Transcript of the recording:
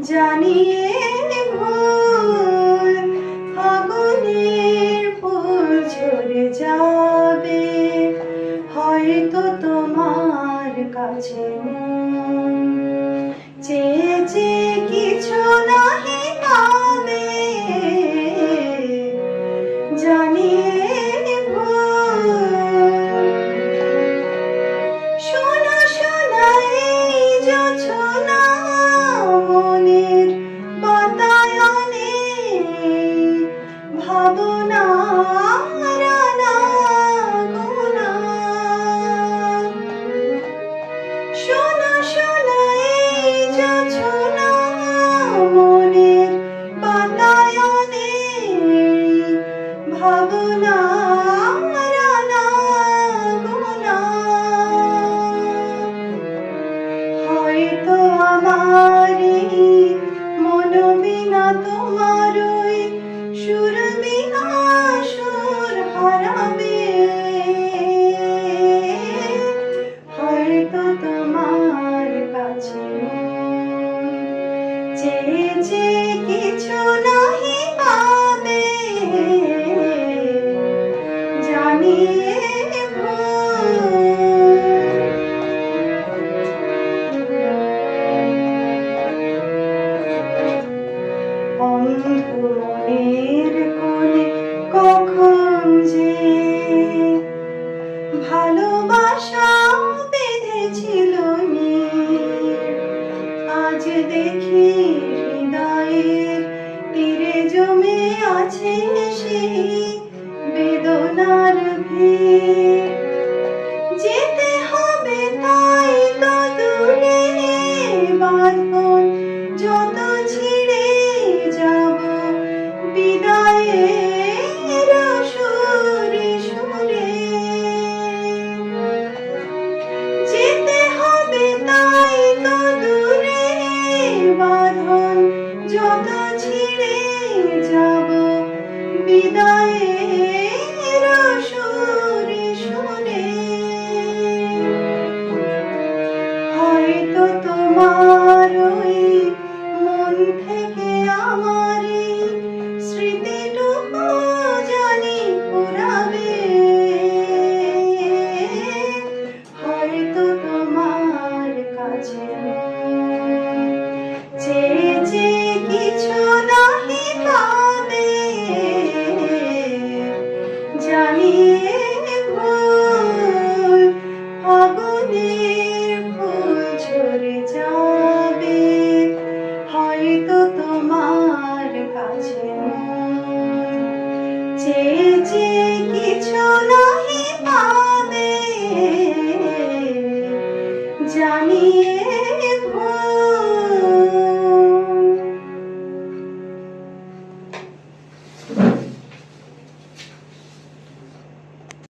জানিয়ে ভুল ফাগুনের ফুল ঝরে যাবে, হয়তো তোমার কাছে মন চেয়ে চেয়ে কিছু নাহি পাবে। জানিয়ে ভুল শোনা শোনা এই জোছনা মনের বাতায়নে ভাবনার আনাগোনা। শোনা শোনা এই জোছনা মনের বাতায়নে ভাবনার আনাগোনা। হয়তো আমারই মনোবিনা তোমারই সুর বিনা সুর হারাবে, হয়তো তোমার কাছে চেয়ে চেয়ে কিছু নাহি পাবে। জানিয়ে অন্ধ মনের কোণে কখন যে ভালোবাসা বেঁধেছিল নীড়, আজ দেখি হৃদয়ের তীরে জমে আছে সেই বেদনার ভিড়। যেতে হবে তাই তো দূরে, বাঁধন যত ছিঁড়ে যাব বিদায়ের সুরে সুরে। যেতে হবে তাই তো দূরে, বাঁধন যত ছিঁড়ে যাব বিদায়